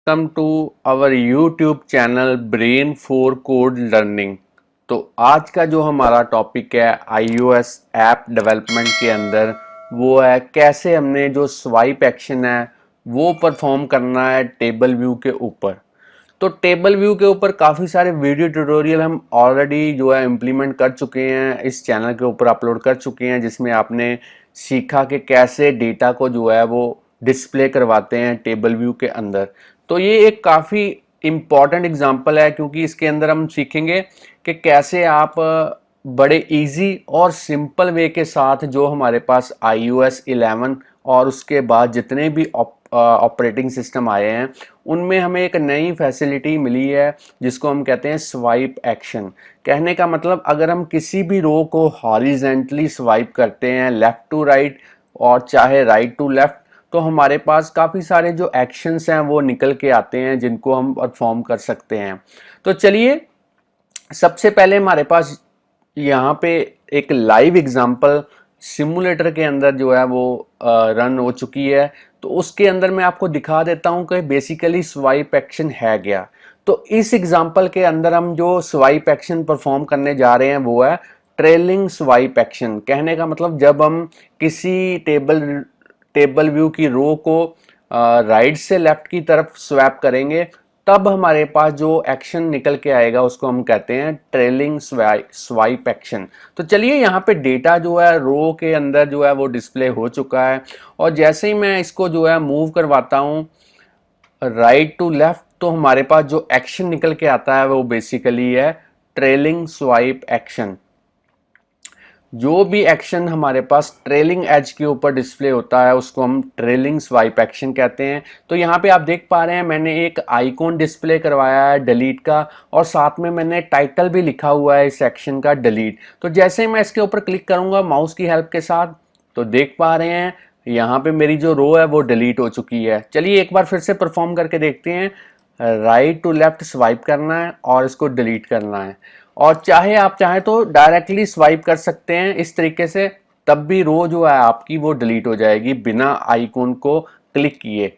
Welcome to our YouTube channel brain for code learning. तो आज का जो हमारा टॉपिक है iOS ऐप डेवलपमेंट के अंदर वो है कैसे हमने जो स्वाइप एक्शन है वो परफॉर्म करना है टेबल व्यू के ऊपर। तो टेबल व्यू के ऊपर काफ़ी सारे वीडियो ट्यूटोरियल हम ऑलरेडी जो है इम्प्लीमेंट कर चुके हैं, इस चैनल के ऊपर अपलोड कर चुके हैं, जिसमें आपने सीखा कि कैसे डेटा को जो है वो डिस्प्ले करवाते हैं टेबल व्यू के अंदर। तो ये एक काफ़ी इम्पॉर्टेंट एग्जांपल है क्योंकि इसके अंदर हम सीखेंगे कि कैसे आप बड़े इजी और सिंपल वे के साथ जो हमारे पास iOS 11 और उसके बाद जितने भी ऑपरेटिंग सिस्टम आए हैं उनमें हमें एक नई फैसिलिटी मिली है जिसको हम कहते हैं स्वाइप एक्शन। कहने का मतलब अगर हम किसी भी रो को हॉरिजेंटली स्वाइप करते हैं लेफ्ट टू राइट और चाहे राइट टू लेफ्ट, तो हमारे पास काफ़ी सारे जो एक्शंस हैं वो निकल के आते हैं जिनको हम परफॉर्म कर सकते हैं। तो चलिए सबसे पहले हमारे पास यहाँ पे एक लाइव एग्जांपल सिमुलेटर के अंदर जो है वो रन हो चुकी है। तो उसके अंदर मैं आपको दिखा देता हूँ कि बेसिकली स्वाइप एक्शन है क्या। तो इस एग्जांपल के अंदर हम जो स्वाइप एक्शन परफॉर्म करने जा रहे हैं वो है ट्रेलिंग स्वाइप एक्शन। कहने का मतलब जब हम किसी टेबल व्यू की रो को राइट से लेफ्ट की तरफ स्वैप करेंगे तब हमारे पास जो एक्शन निकल के आएगा उसको हम कहते हैं ट्रेलिंग स्वाइप एक्शन। तो चलिए यहाँ पे डेटा जो है रो के अंदर जो है वो डिस्प्ले हो चुका है और जैसे ही मैं इसको जो है मूव करवाता हूँ राइट टू लेफ्ट तो हमारे पास जो एक्शन निकल के आता है वो बेसिकली है ट्रेलिंग स्वाइप एक्शन। जो भी एक्शन हमारे पास ट्रेलिंग एज के ऊपर डिस्प्ले होता है उसको हम ट्रेलिंग स्वाइप एक्शन कहते हैं। तो यहाँ पे आप देख पा रहे हैं मैंने एक आइकॉन डिस्प्ले करवाया है डिलीट का और साथ में मैंने टाइटल भी लिखा हुआ है इस सेक्शन का डिलीट। तो जैसे ही मैं इसके ऊपर क्लिक करूंगा माउस की हेल्प के साथ तो देख पा रहे हैं यहाँ पे मेरी जो रो है वो डिलीट हो चुकी है। चलिए एक बार फिर से परफॉर्म करके देखते हैं। राइट टू लेफ्ट स्वाइप करना है और इसको डिलीट करना है और चाहे आप चाहें तो डायरेक्टली स्वाइप कर सकते हैं इस तरीके से, तब भी रो जो है आपकी वो डिलीट हो जाएगी बिना आइकॉन को क्लिक किए।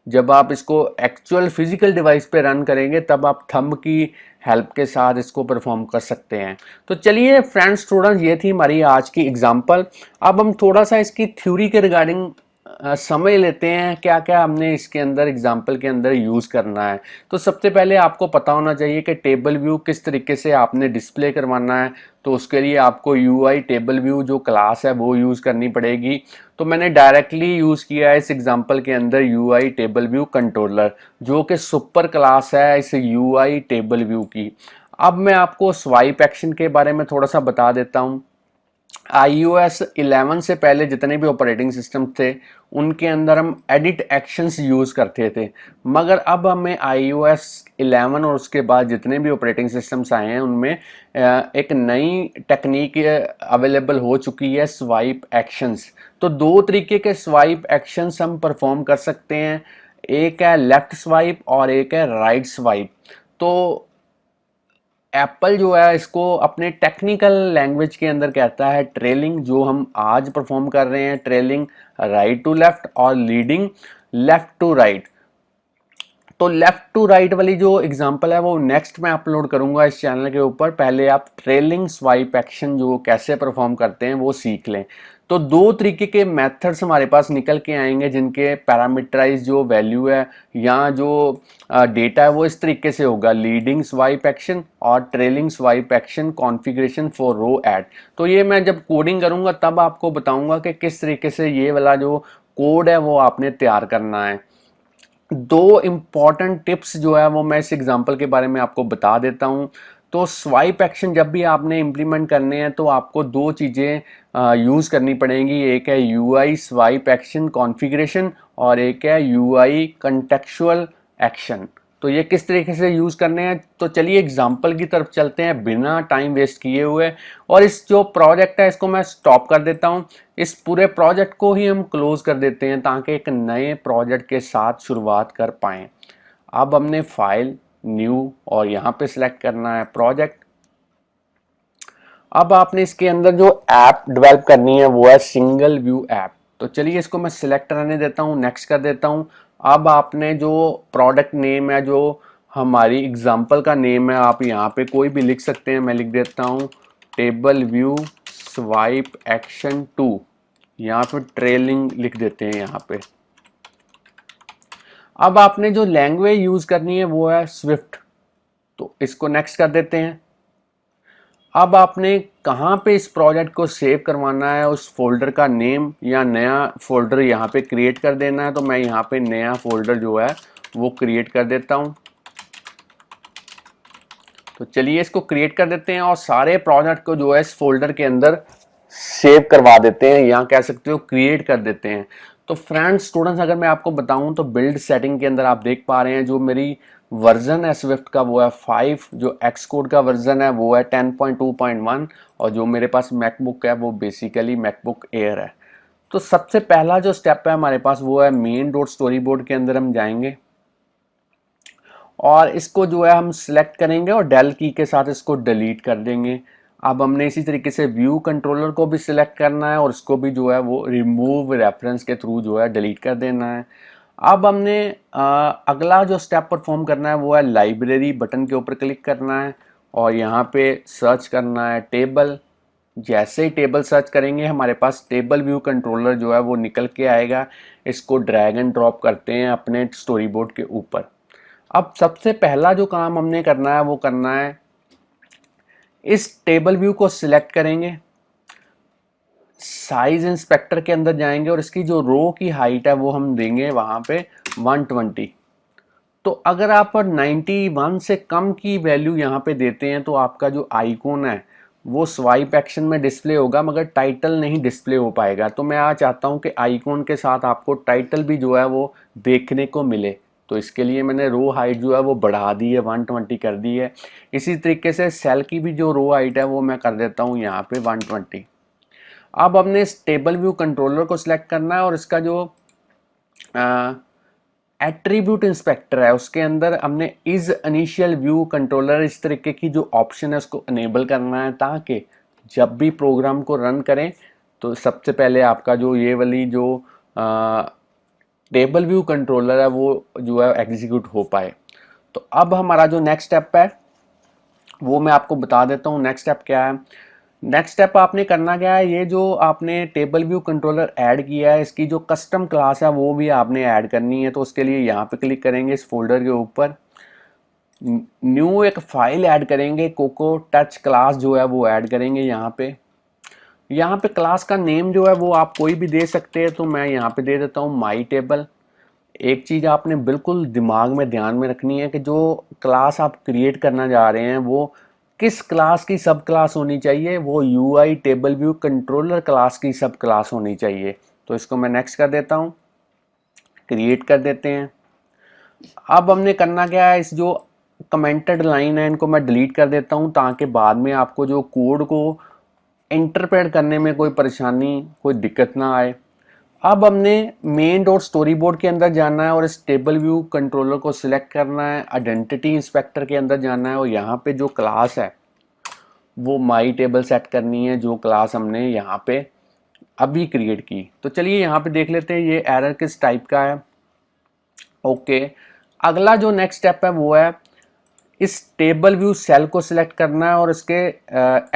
जब आप इसको एक्चुअल फिजिकल डिवाइस पे रन करेंगे तब आप थंब की हेल्प के साथ इसको परफॉर्म कर सकते हैं। तो चलिए फ्रेंड्स स्टूडेंट्स ये थी हमारी आज की एग्जांपल। अब हम थोड़ा सा इसकी थ्योरी के रिगार्डिंग समझ लेते हैं क्या क्या हमने इसके अंदर एग्जाम्पल के अंदर यूज़ करना है। तो सबसे पहले आपको पता होना चाहिए कि टेबल व्यू किस तरीके से आपने डिस्प्ले करवाना है। तो उसके लिए आपको UI टेबल व्यू जो क्लास है वो यूज़ करनी पड़ेगी। तो मैंने डायरेक्टली यूज़ किया है इस एग्जाम्पल के अंदर UI टेबल व्यू कंट्रोलर जो कि सुपर क्लास है इस UI टेबल व्यू की। अब मैं आपको स्वाइप एक्शन के बारे में थोड़ा सा बता देता हूँ। iOS 11 से पहले जितने भी ऑपरेटिंग सिस्टम थे उनके अंदर हम एडिट एक्शंस यूज़ करते थे, मगर अब हमें iOS 11 और उसके बाद जितने भी ऑपरेटिंग सिस्टम्स आए हैं उनमें एक नई टेक्निक अवेलेबल हो चुकी है स्वाइप एक्शंस। तो दो तरीके के स्वाइप एक्शंस हम परफॉर्म कर सकते हैं, एक है लेफ्ट स्वाइप और एक है राइट स्वाइप। तो एप्पल जो है इसको अपने टेक्निकल लैंग्वेज के अंदर कहता है ट्रेलिंग, जो हम आज परफॉर्म कर रहे हैं ट्रेलिंग राइट टू लेफ्ट और लीडिंग लेफ्ट टू राइट। तो लेफ्ट टू राइट वाली जो एग्जांपल है वो नेक्स्ट मैं अपलोड करूंगा इस चैनल के ऊपर। पहले आप ट्रेलिंग स्वाइप एक्शन जो कैसे परफॉर्म करते हैं वो सीख लें। तो दो तरीके के मेथड्स हमारे पास निकल के आएंगे जिनके पैरामीटराइज जो वैल्यू है या जो डेटा है वो इस तरीके से होगा, लीडिंग स्वाइप एक्शन और trailing swipe action configuration for row at. तो ये मैं जब कोडिंग करूंगा तब आपको बताऊंगा कि किस तरीके से ये वाला जो कोड है वो आपने तैयार करना है। दो इम्पॉर्टेंट टिप्स जो है वो मैं इस एग्जांपल के बारे में आपको बता देता हूँ। तो स्वाइप एक्शन जब भी आपने इम्प्लीमेंट करने हैं तो आपको दो चीज़ें यूज़ करनी पड़ेंगी, एक है UI स्वाइप एक्शन कॉन्फ़िगरेशन और एक है UI कंटेक्चुअल एक्शन। तो ये किस तरीके से यूज़ करने हैं तो चलिए एग्जांपल की तरफ चलते हैं बिना टाइम वेस्ट किए हुए। और इस जो प्रोजेक्ट है इसको मैं स्टॉप कर देता हूँ, इस पूरे प्रोजेक्ट को ही हम क्लोज कर देते हैं ताकि एक नए प्रोजेक्ट के साथ शुरुआत कर पाएँ। अब हमने फाइल न्यू और यहाँ पे सिलेक्ट करना है प्रोजेक्ट। अब आपने इसके अंदर जो ऐप डेवलप करनी है वो है सिंगल व्यू ऐप। तो चलिए इसको मैं सिलेक्ट रहने देता हूँ, नेक्स्ट कर देता हूँ। अब आपने जो प्रोडक्ट नेम है, जो हमारी एग्जांपल का नेम है, आप यहाँ पे कोई भी लिख सकते हैं। मैं लिख देता हूँ टेबल व्यू स्वाइप एक्शन 2, यहाँ पे ट्रेलिंग लिख देते हैं यहाँ पे। अब आपने जो लैंग्वेज यूज करनी है वो है स्विफ्ट, तो इसको नेक्स्ट कर देते हैं। अब आपने कहाँ पे इस प्रोजेक्ट को सेव करवाना है, उस फोल्डर का नेम या नया फोल्डर यहाँ पे क्रिएट कर देना है। तो मैं यहाँ पे नया फोल्डर जो है वो क्रिएट कर देता हूँ। तो चलिए इसको क्रिएट कर देते हैं और सारे प्रोजेक्ट को जो है इस फोल्डर के अंदर सेव करवा देते हैं, या कह सकते हो क्रिएट कर देते हैं। तो फ्रेंड्स स्टूडेंट्स, अगर मैं आपको बताऊं तो बिल्ड सेटिंग के अंदर आप देख पा रहे हैं जो मेरी वर्जन है स्विफ्ट का वो है 5, जो एक्स कोड का वर्जन है वो है 10.2.1, और जो मेरे पास मैकबुक है वो बेसिकली मैकबुक एयर है। तो सबसे पहला जो स्टेप है हमारे पास वो है मेन डॉट स्टोरी बोर्ड के अंदर हम जाएंगे और इसको जो है हम सिलेक्ट करेंगे और डेल की के साथ इसको डिलीट कर देंगे। अब हमने इसी तरीके से व्यू कंट्रोलर को भी सिलेक्ट करना है और इसको भी जो है वो रिमूव रेफरेंस के थ्रू जो है डिलीट कर देना है। अब हमने अगला जो स्टेप परफॉर्म करना है वो है लाइब्रेरी बटन के ऊपर क्लिक करना है और यहाँ पे सर्च करना है टेबल। जैसे ही टेबल सर्च करेंगे हमारे पास टेबल व्यू कंट्रोलर जो है वो निकल के आएगा। इसको ड्रैग एंड ड्रॉप करते हैं अपने स्टोरी बोर्ड के ऊपर। अब सबसे पहला जो काम हमने करना है वो करना है, इस टेबल व्यू को सिलेक्ट करेंगे, साइज इंस्पेक्टर के अंदर जाएंगे और इसकी जो रो की हाइट है वो हम देंगे वहां पे 120। तो अगर आप 91 से कम की वैल्यू यहाँ पे देते हैं तो आपका जो आइकॉन है वो स्वाइप एक्शन में डिस्प्ले होगा मगर टाइटल नहीं डिस्प्ले हो पाएगा। तो मैं आज चाहता हूँ कि आइकॉन के साथ आपको टाइटल भी जो है वो देखने को मिले, तो इसके लिए मैंने रो हाइट जो है वो बढ़ा दी है, 120 कर दी है। इसी तरीके से सेल की भी जो रो हाइट है वो मैं कर देता हूँ यहाँ पे 120। अब हमने इस टेबल व्यू कंट्रोलर को सिलेक्ट करना है और इसका जो एट्रीब्यूट इंस्पेक्टर है उसके अंदर हमने इज इनिशियल व्यू कंट्रोलर इस तरीके की जो ऑप्शन है उसको अनेबल करना है, ताकि जब भी प्रोग्राम को रन करें तो सबसे पहले आपका जो ये वाली जो टेबल व्यू कंट्रोलर है वो जो है एग्जीक्यूट हो पाए। तो अब हमारा जो नेक्स्ट स्टेप है वो मैं आपको बता देता हूँ। नेक्स्ट स्टेप क्या है? नेक्स्ट स्टेप आपने करना क्या है, ये जो आपने टेबल व्यू कंट्रोलर ऐड किया है इसकी जो कस्टम क्लास है वो भी आपने ऐड करनी है। तो उसके लिए यहाँ पे क्लिक करेंगे इस फोल्डर के ऊपर, न्यू एक फाइल ऐड करेंगे, कोको टच क्लास जो है वो ऐड करेंगे। यहाँ पे क्लास का नेम जो है वो आप कोई भी दे सकते हैं, तो मैं यहाँ पे दे देता हूँ माई टेबल। एक चीज़ आपने बिल्कुल दिमाग में ध्यान में रखनी है कि जो क्लास आप क्रिएट करना जा रहे हैं वो किस क्लास की सब क्लास होनी चाहिए, वो UI table view controller class की सब क्लास होनी चाहिए। तो इसको मैं नेक्स्ट कर देता हूँ, क्रिएट कर देते हैं। अब हमने करना क्या है, इस जो कमेंटेड लाइन है इनको मैं डिलीट कर देता हूँ ताकि बाद में आपको जो कोड को इंटरप्रेट करने में कोई परेशानी कोई दिक्कत ना आए। अब हमने मेन डॉट स्टोरी बोर्ड के अंदर जाना है और इस टेबल व्यू कंट्रोलर को सिलेक्ट करना है, आइडेंटिटी इंस्पेक्टर के अंदर जाना है और यहाँ पे जो क्लास है वो माई टेबल सेट करनी है, जो क्लास हमने यहाँ पे अभी क्रिएट की। तो चलिए यहाँ पे देख लेते हैं ये एरर किस टाइप का है। ओके, अगला जो नेक्स्ट स्टेप है वो है इस टेबल व्यू सेल को सिलेक्ट करना है और इसके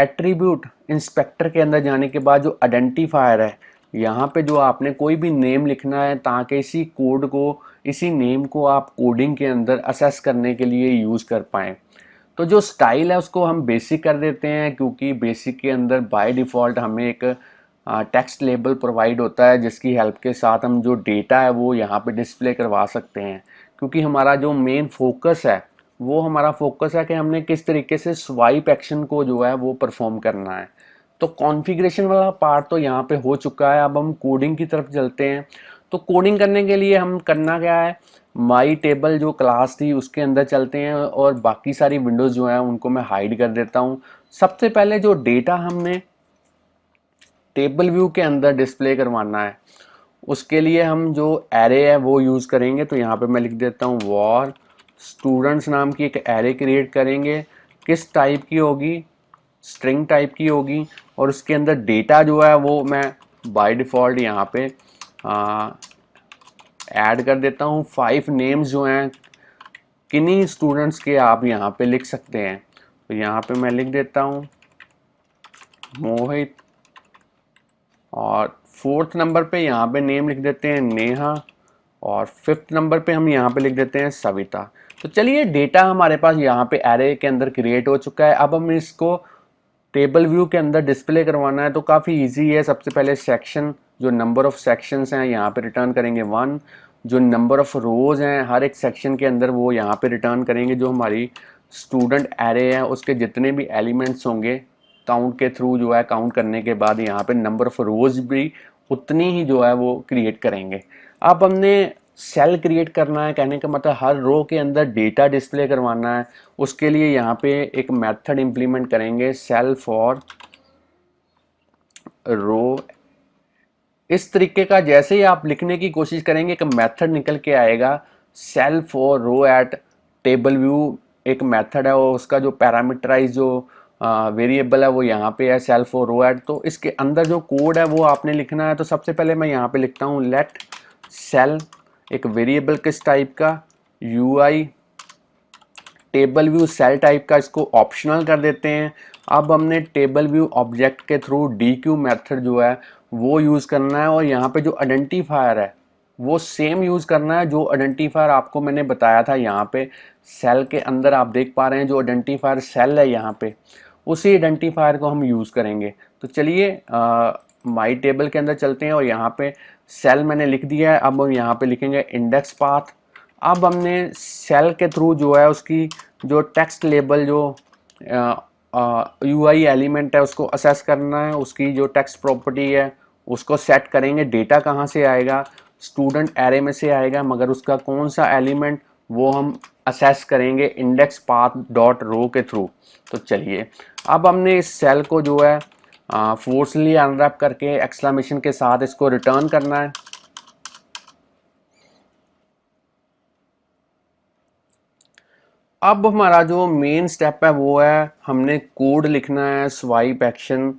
एट्रीब्यूट इंस्पेक्टर के अंदर जाने के बाद जो आइडेंटिफायर है यहाँ पे जो आपने कोई भी नेम लिखना है ताकि इसी कोड को इसी नेम को आप कोडिंग के अंदर असेस करने के लिए यूज़ कर पाएँ। तो जो स्टाइल है उसको हम बेसिक कर देते हैं, क्योंकि बेसिक के अंदर बाय डिफ़ॉल्ट हमें एक टेक्स्ट लेबल प्रोवाइड होता है जिसकी हेल्प के साथ हम जो डेटा है वो यहाँ पे डिस्प्ले करवा सकते हैं। क्योंकि हमारा जो मेन फोकस है वो हमारा फोकस है कि हमने किस तरीके से स्वाइप एक्शन को जो है वो परफॉर्म करना है। तो कॉन्फ़िगरेशन वाला पार्ट तो यहाँ पे हो चुका है, अब हम कोडिंग की तरफ चलते हैं। तो कोडिंग करने के लिए हम करना क्या है, माई टेबल जो क्लास थी उसके अंदर चलते हैं और बाकी सारी विंडोज़ जो हैं उनको मैं हाइड कर देता हूँ। सबसे पहले जो डेटा हमने टेबल व्यू के अंदर डिस्प्ले करवाना है उसके लिए हम जो एरे है वो यूज़ करेंगे। तो यहाँ पे मैं लिख देता हूँ वॉर स्टूडेंट्स नाम की एक एरे क्रिएट करेंगे। किस टाइप की होगी, स्ट्रिंग टाइप की होगी, और उसके अंदर डेटा जो है वो मैं बाय डिफ़ॉल्ट यहाँ पे ऐड कर देता हूँ। 5 नेम्स जो हैं किन्हीं स्टूडेंट्स के आप यहाँ पे लिख सकते हैं। तो यहाँ पे मैं लिख देता हूँ मोहित, और 4th नंबर पे यहाँ पे नेम लिख देते हैं नेहा, और 5th नंबर पे हम यहाँ पे लिख देते हैं सविता। तो चलिए डेटा हमारे पास यहाँ पे एरे के अंदर क्रिएट हो चुका है। अब हम इसको टेबल व्यू के अंदर डिस्प्ले करवाना है तो काफ़ी इजी है। सबसे पहले सेक्शन, जो नंबर ऑफ सेक्शंस हैं यहाँ पे रिटर्न करेंगे 1, जो नंबर ऑफ रोज हैं हर एक सेक्शन के अंदर वो यहाँ पे रिटर्न करेंगे। जो हमारी स्टूडेंट एरे है उसके जितने भी एलिमेंट्स होंगे काउंट के थ्रू जो है काउंट करने के बाद यहाँ पे नंबर ऑफ रोज भी उतनी ही जो है वो क्रिएट करेंगे। अब हमने सेल क्रिएट करना है, कहने का मतलब हर रो के अंदर डेटा डिस्प्ले करवाना है। उसके लिए यहाँ पे एक मेथड इंप्लीमेंट करेंगे, सेल फॉर रो। इस तरीके का जैसे ही आप लिखने की कोशिश करेंगे एक मेथड निकल के आएगा, cell for row at table view एक मेथड है, और उसका जो पैरामीटराइज जो वेरिएबल है वो यहाँ पे है सेल फॉर रो एट। तो इसके अंदर जो कोड है वो आपने लिखना है। तो सबसे पहले मैं यहाँ पे लिखता हूँ लेट सेल, एक वेरिएबल किस टाइप का, UI table view cell type का, इसको ऑप्शनल कर देते हैं। अब हमने टेबल व्यू ऑब्जेक्ट के थ्रू DQ मेथड जो है वो यूज़ करना है, और यहाँ पे जो आइडेंटिफायर है वो सेम यूज़ करना है जो आइडेंटिफायर आपको मैंने बताया था। यहाँ पे सेल के अंदर आप देख पा रहे हैं जो आइडेंटिफायर सेल है यहाँ पे, उसी आइडेंटिफायर को हम यूज़ करेंगे। तो चलिए माई टेबल के अंदर चलते हैं, और यहाँ पे सेल मैंने लिख दिया है। अब हम यहाँ पे लिखेंगे इंडेक्स पाथ। अब हमने सेल के थ्रू जो है उसकी जो टेक्स्ट लेबल जो UI एलिमेंट है उसको असेस करना है, उसकी जो टेक्स्ट प्रॉपर्टी है उसको सेट करेंगे। डेटा कहाँ से आएगा, स्टूडेंट एरे में से आएगा, मगर उसका कौन सा एलिमेंट वो हम असेस करेंगे इंडेक्स पाथ डॉट रो के थ्रू। तो चलिए अब हमने इस सेल को जो है फोर्सली अनरैप करके एक्सक्लेमेशन के साथ इसको रिटर्न करना है। अब हमारा जो मेन स्टेप है वो है हमने कोड लिखना है स्वाइप एक्शन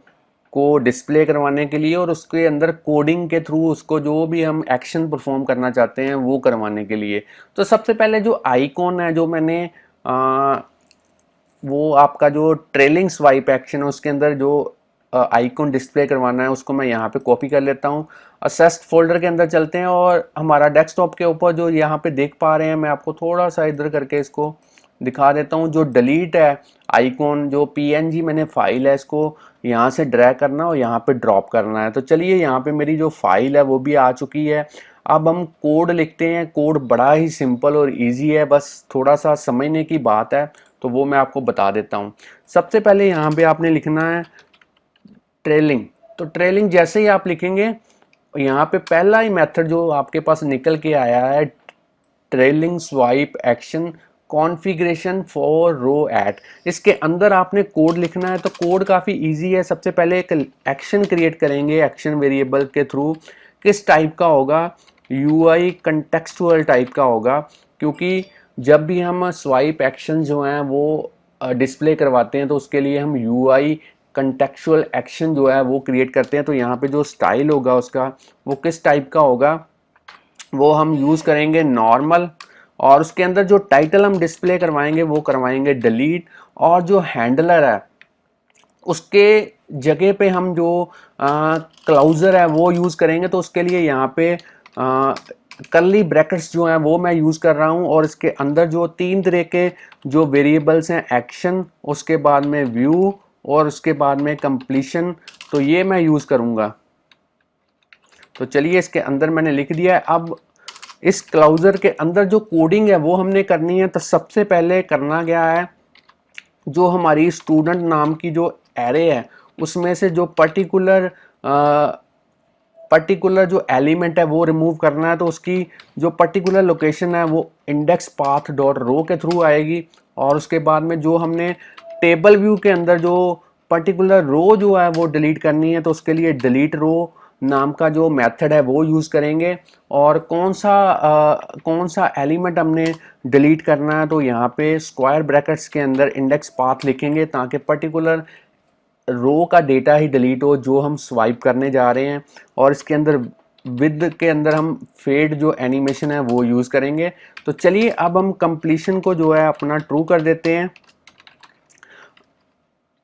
को डिस्प्ले करवाने के लिए, और उसके अंदर कोडिंग के थ्रू उसको जो भी हम एक्शन परफॉर्म करना चाहते हैं वो करवाने के लिए। तो सबसे पहले जो आइकॉन है जो मैंने वो आपका जो ट्रेलिंग स्वाइप एक्शन है उसके अंदर जो आइकॉन डिस्प्ले करवाना है उसको मैं यहाँ पे कॉपी कर लेता हूँ। असेस्ड फोल्डर के अंदर चलते हैं, और हमारा डेस्कटॉप के ऊपर जो यहाँ पे देख पा रहे हैं, मैं आपको थोड़ा सा इधर करके इसको दिखा देता हूँ। जो डिलीट है आइकॉन, जो PNG मैंने फाइल है इसको यहाँ से ड्रैग करना और यहाँ पे ड्रॉप करना है। तो चलिए यहाँ पे मेरी जो फाइल है वो भी आ चुकी है। अब हम कोड लिखते हैं। कोड बड़ा ही सिंपल और इजी है, बस थोड़ा सा समझने की बात है, तो वो मैं आपको बता देता हूँ। सबसे पहले यहाँ पे आपने लिखना है ट्रेलिंग। तो ट्रेलिंग जैसे ही आप लिखेंगे यहाँ पे पहला ही मेथड जो आपके पास निकल के आया है trailing swipe action configuration for row at. इसके अंदर आपने कोड लिखना है। तो कोड काफ़ी इजी है। सबसे पहले एक एक्शन क्रिएट करेंगे एक्शन वेरिएबल के थ्रू। किस टाइप का होगा, UI कंटेक्सचुअल टाइप का होगा, क्योंकि जब भी हम स्वाइप एक्शन जो हैं वो डिस्प्ले करवाते हैं तो उसके लिए हम UI कंटेक्चुअल एक्शन जो है वो क्रिएट करते हैं। तो यहाँ पे जो स्टाइल होगा उसका वो किस टाइप का होगा वो हम यूज़ करेंगे नॉर्मल, और उसके अंदर जो टाइटल हम डिस्प्ले करवाएंगे वो करवाएंगे डिलीट, और जो हैंडलर है उसके जगह पे हम जो क्लाउजर है वो यूज़ करेंगे। तो उसके लिए यहाँ पे कर्ली ब्रैकेट्स जो हैं वो मैं यूज़ कर रहा हूँ, और इसके अंदर जो 3 तरह के जो वेरिएबल्स हैं एक्शन, उसके बाद में व्यू, और उसके बाद में कंप्लीशन, तो ये मैं यूज़ करूँगा। तो चलिए इसके अंदर मैंने लिख दिया है। अब इस क्लाउजर के अंदर जो कोडिंग है वो हमने करनी है। तो सबसे पहले करना क्या है, जो हमारी स्टूडेंट नाम की जो एरे है उसमें से जो पर्टिकुलर जो एलिमेंट है वो रिमूव करना है। तो उसकी जो पर्टिकुलर लोकेशन है वो इंडेक्स पाथ डॉट रो के थ्रू आएगी, और उसके बाद में जो हमने टेबल व्यू के अंदर जो पर्टिकुलर रो जो है वो डिलीट करनी है, तो उसके लिए डिलीट रो नाम का जो मेथड है वो यूज़ करेंगे। और कौन सा एलिमेंट हमने डिलीट करना है, तो यहाँ पे स्क्वायर ब्रैकेट्स के अंदर इंडेक्स पाथ लिखेंगे ताकि पर्टिकुलर रो का डेटा ही डिलीट हो जो हम स्वाइप करने जा रहे हैं। और इसके अंदर विद के अंदर हम फेड जो एनिमेशन है वो यूज़ करेंगे। तो चलिए अब हम कंप्लीशन को जो है अपना ट्रू कर देते हैं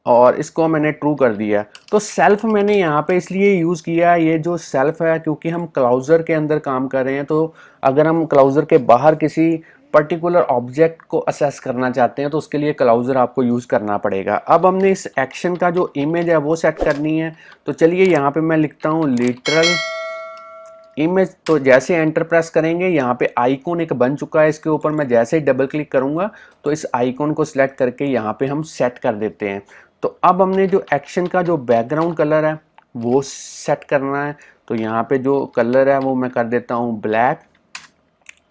और इसको मैंने ट्रू कर दिया। तो सेल्फ मैंने यहाँ पे इसलिए यूज़ किया, ये जो सेल्फ है क्योंकि हम क्लाउजर के अंदर काम कर रहे हैं, तो अगर हम क्लाउजर के बाहर किसी पर्टिकुलर ऑब्जेक्ट को असेस करना चाहते हैं तो उसके लिए क्लाउजर आपको यूज़ करना पड़ेगा। अब हमने इस एक्शन का जो इमेज है वो सेट करनी है। तो चलिए यहाँ पे मैं लिखता हूँ लिटरल इमेज। तो जैसे एंटर प्रेस करेंगे यहाँ पे आइकॉन एक बन चुका है, इसके ऊपर मैं जैसे ही डबल क्लिक करूंगा तो इस आइकॉन को सिलेक्ट करके यहाँ पे हम सेट कर देते हैं। तो अब हमने जो एक्शन का जो बैकग्राउंड कलर है वो सेट करना है। तो यहाँ पे जो कलर है वो मैं कर देता हूँ ब्लैक।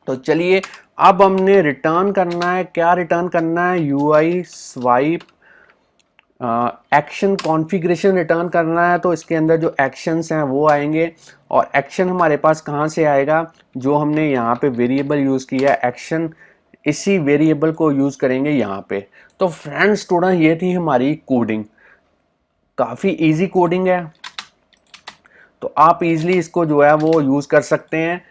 तो चलिए अब हमने रिटर्न करना है, क्या रिटर्न करना है, UI swipe action configuration return करना है। तो इसके अंदर जो एक्शंस हैं वो आएंगे और एक्शन हमारे पास कहाँ से आएगा, जो हमने यहाँ पे वेरिएबल यूज़ किया है एक्शन, इसी वेरिएबल को यूज़ करेंगे यहाँ पे। तो फ्रेंड्स स्टूडेंट ये थी हमारी कोडिंग, काफ़ी इजी कोडिंग है। तो आप इजीली इसको जो है वो यूज़ कर सकते हैं,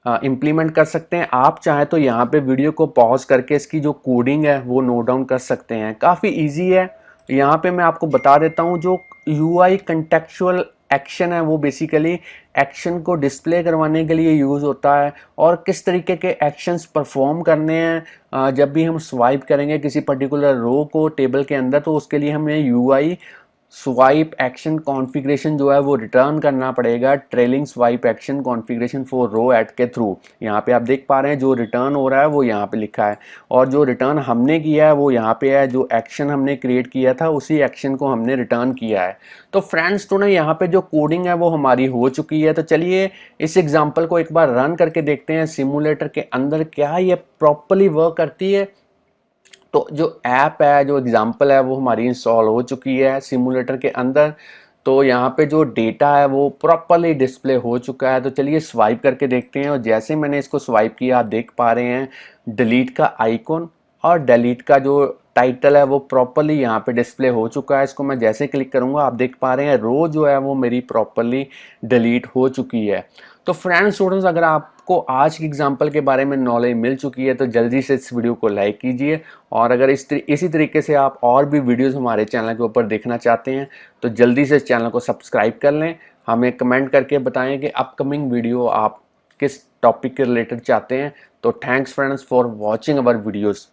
इम्प्लीमेंट कर सकते हैं। आप चाहें तो यहाँ पे वीडियो को पॉज करके इसकी जो कोडिंग है वो नोट डाउन कर सकते हैं, काफ़ी इजी है। यहाँ पे मैं आपको बता देता हूँ जो यूआई कंटेक्चुअल एक्शन है वो बेसिकली एक्शन को डिस्प्ले करवाने के लिए यूज़ होता है और किस तरीके के एक्शंस परफॉर्म करने हैं जब भी हम स्वाइप करेंगे किसी पर्टिकुलर रो को टेबल के अंदर, तो उसके लिए हमें यूआई स्वाइप एक्शन कॉन्फ़िगरेशन जो है वो रिटर्न करना पड़ेगा, trailing swipe action configuration for row at के थ्रू। यहाँ पे आप देख पा रहे हैं जो रिटर्न हो रहा है वो यहाँ पे लिखा है और जो रिटर्न हमने किया है वो यहाँ पे है, जो एक्शन हमने क्रिएट किया था उसी एक्शन को हमने रिटर्न किया है। तो फ्रेंड्स स्टूडेंट यहाँ पे जो कोडिंग है वो हमारी हो चुकी है। तो चलिए इस एग्जाम्पल को एक बार रन करके देखते हैं सिमुलेटर के अंदर क्या ये प्रॉपरली वर्क करती है। तो जो ऐप है, जो एग्जांपल है वो हमारी इंस्टॉल हो चुकी है सिमुलेटर के अंदर। तो यहाँ पे जो डेटा है वो प्रॉपरली डिस्प्ले हो चुका है। तो चलिए स्वाइप करके देखते हैं और जैसे मैंने इसको स्वाइप किया आप देख पा रहे हैं डिलीट का आइकॉन और डिलीट का जो टाइटल है वो प्रॉपरली यहाँ पे डिस्प्ले हो चुका है। इसको मैं जैसे क्लिक करूँगा आप देख पा रहे हैं रो जो है वो मेरी प्रॉपरली डिलीट हो चुकी है। तो फ्रेंड्स स्टूडेंट्स अगर आपको आज की एग्जांपल के बारे में नॉलेज मिल चुकी है तो जल्दी से इस वीडियो को लाइक कीजिए और अगर इसी तरीके से आप और भी वीडियोस हमारे चैनल के ऊपर देखना चाहते हैं तो जल्दी से इस चैनल को सब्सक्राइब कर लें। हमें कमेंट करके बताएं कि अपकमिंग वीडियो आप किस टॉपिक के रिलेटेड चाहते हैं। तो thanks friends for watching our videos.